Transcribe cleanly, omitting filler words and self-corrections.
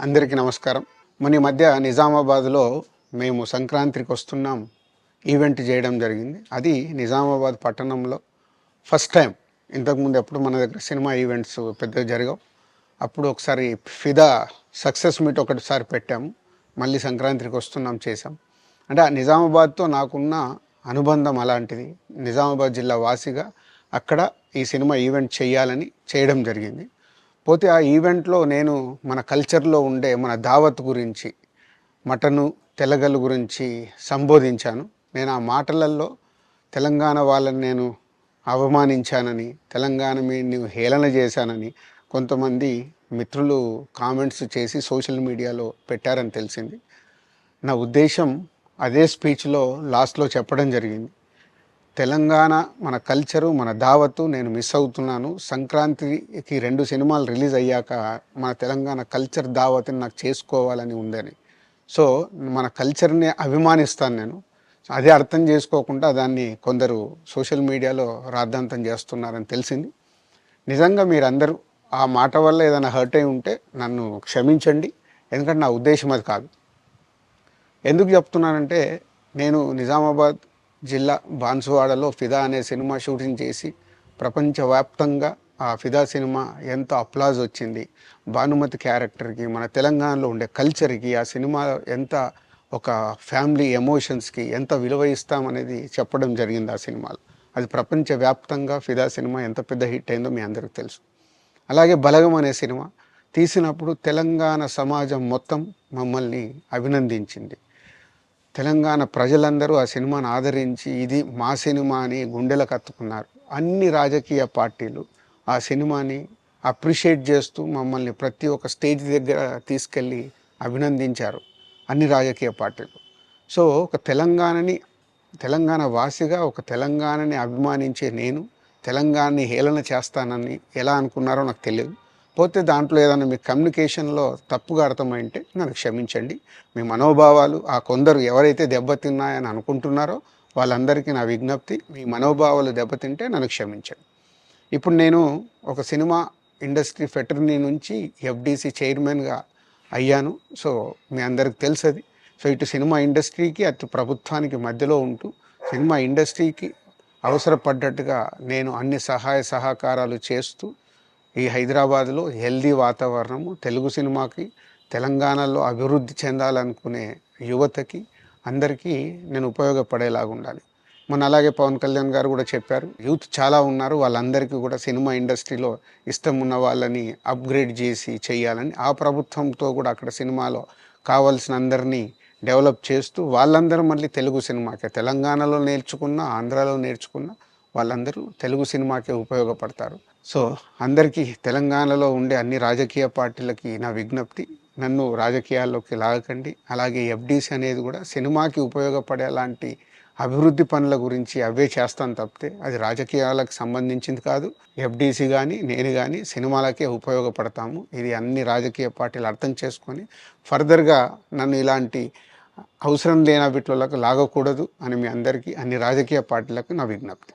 అందరికీ నమస్కారం. మన ఈ మధ్య నిజామాబాద్‌లో మేము సంక్రాంతికి వస్తున్నాం ఈవెంట్ చేయడం జరిగింది. అది నిజామాబాద్ పట్టణంలో ఫస్ట్ టైం. ఇంతకుముందు ఎప్పుడు మన దగ్గర సినిమా ఈవెంట్స్ పెద్దగా జరగవు. అప్పుడు ఒకసారి ఫిదా సక్సెస్ మీట్ ఒకటిసారి పెట్టాము. మళ్ళీ సంక్రాంతికి వస్తున్నాం చేసాం. అంటే ఆ నిజామాబాద్‌తో నాకున్న అనుబంధం అలాంటిది. నిజామాబాద్ జిల్లా వాసిగా అక్కడ ఈ సినిమా ఈవెంట్ చేయాలని చేయడం జరిగింది. పోతే ఆ ఈవెంట్‌లో నేను మన కల్చర్‌లో ఉండే మన దావత్ గురించి, మటను, తెలగలు గురించి సంబోధించాను. నేను ఆ మాటలల్లో తెలంగాణ వాళ్ళని నేను అవమానించానని, తెలంగాణ నేను హేళన చేశానని కొంతమంది మిత్రులు కామెంట్స్ చేసి సోషల్ మీడియాలో పెట్టారని తెలిసింది. నా ఉద్దేశం అదే స్పీచ్‌లో లాస్ట్‌లో చెప్పడం జరిగింది. తెలంగాణ మన కల్చరు, మన దావత్తు నేను మిస్ అవుతున్నాను. సంక్రాంతికి 2 సినిమాలు రిలీజ్ అయ్యాక మన తెలంగాణ కల్చర్ దావత్‌ని నాకు చేసుకోవాలని ఉందని. సో, మన కల్చర్‌ని అభిమానిస్తాను నేను. అదే అర్థం చేసుకోకుండా దాన్ని కొందరు సోషల్ మీడియాలో రాద్ధాంతం చేస్తున్నారని తెలిసింది. నిజంగా మీరందరూ ఆ మాట వల్ల ఏదైనా హర్ట్ అయి ఉంటే నన్ను క్షమించండి. ఎందుకంటే నా ఉద్దేశం అది కాదు. ఎందుకు చెప్తున్నానంటే నేను నిజామాబాద్ జిల్లా బాన్సువాడలో ఫిదా అనే సినిమా షూటింగ్ చేసి ప్రపంచవ్యాప్తంగా ఆ ఫిదా సినిమా ఎంత అప్లాజ్ వచ్చింది. భానుమతి క్యారెక్టర్కి, మన తెలంగాణలో ఉండే కల్చర్కి, ఆ సినిమా ఎంత ఒక ఫ్యామిలీ ఎమోషన్స్కి ఎంత విలువ ఇస్తామనేది చెప్పడం జరిగింది ఆ సినిమాలో. అది ప్రపంచవ్యాప్తంగా ఫిదా సినిమా ఎంత పెద్ద హిట్ అయిందో మీ అందరికీ తెలుసు. అలాగే బలగం అనే సినిమా తీసినప్పుడు తెలంగాణ సమాజం మొత్తం మమ్మల్ని అభినందించింది. తెలంగాణ ప్రజలందరూ ఆ సినిమాను ఆదరించి ఇది మా సినిమా అని గుండెలకు హత్తుకున్నారు. అన్ని రాజకీయ పార్టీలు ఆ సినిమాని అప్రిషియేట్ చేస్తూ మమ్మల్ని ప్రతి ఒక్క స్టేజ్ దగ్గర తీసుకెళ్ళి అభినందించారు అన్ని రాజకీయ పార్టీలు. సో ఒక తెలంగాణ వాసిగా ఒక తెలంగాణని అభిమానించే నేను తెలంగాణని హేళన చేస్తానని ఎలా అనుకున్నారో నాకు తెలియదు. పోతే దాంట్లో ఏదైనా మీ కమ్యూనికేషన్లో తప్పుగా అర్థమైంటే నన్ను క్షమించండి. మీ మనోభావాలు ఆ కొందరు ఎవరైతే దెబ్బతిన్నాయని అనుకుంటున్నారో వాళ్ళందరికీ నా విజ్ఞప్తి, మీ మనోభావాలు దెబ్బతింటే నన్ను క్షమించండి. ఇప్పుడు నేను ఒక సినిమా ఇండస్ట్రీ ఫెటర్నీ నుంచి ఎఫ్డీసీ చైర్మన్గా అయ్యాను. సో మీ అందరికి తెలుసది. సో ఇటు సినిమా ఇండస్ట్రీకి అటు ప్రభుత్వానికి మధ్యలో ఉంటూ సినిమా ఇండస్ట్రీకి అవసరపడ్డట్టుగా నేను అన్ని సహాయ సహకారాలు చేస్తూ ఈ హైదరాబాద్లో హెల్దీ వాతావరణము తెలుగు సినిమాకి, తెలంగాణలో అభివృద్ధి చెందాలనుకునే యువతకి అందరికీ నేను ఉపయోగపడేలాగా ఉండాలి. మొన్న అలాగే పవన్ కళ్యాణ్ గారు కూడా చెప్పారు, యూత్ చాలా ఉన్నారు, వాళ్ళందరికీ కూడా సినిమా ఇండస్ట్రీలో ఇష్టం ఉన్న వాళ్ళని అప్గ్రేడ్ చేసి చేయాలని. ఆ ప్రభుత్వంతో కూడా అక్కడ సినిమాలో కావాల్సిన అందరినీ డెవలప్ చేస్తూ వాళ్ళందరూ మళ్ళీ తెలుగు సినిమాకే, తెలంగాణలో నేర్చుకున్న, ఆంధ్రాలో నేర్చుకున్న వాళ్ళందరూ తెలుగు సినిమాకే ఉపయోగపడతారు. సో అందరికీ తెలంగాణలో ఉండే అన్ని రాజకీయ పార్టీలకి నా విజ్ఞప్తి, నన్ను రాజకీయాల్లోకి లాగకండి. అలాగే ఎఫ్డీసీ అనేది కూడా సినిమాకి ఉపయోగపడేలాంటి అభివృద్ధి పనుల గురించి అవే చేస్తాను తప్పితే అది రాజకీయాలకు సంబంధించింది కాదు. ఎఫ్డీసీ కానీ నేను కానీ సినిమాలకే ఉపయోగపడతాము. ఇది అన్ని రాజకీయ పార్టీలు అర్థం చేసుకొని ఫర్దర్గా నన్ను ఇలాంటి అవసరం లేని వీటిలోకి లాగకూడదు అని మీ అందరికీ, అన్ని రాజకీయ పార్టీలకు నా విజ్ఞప్తి.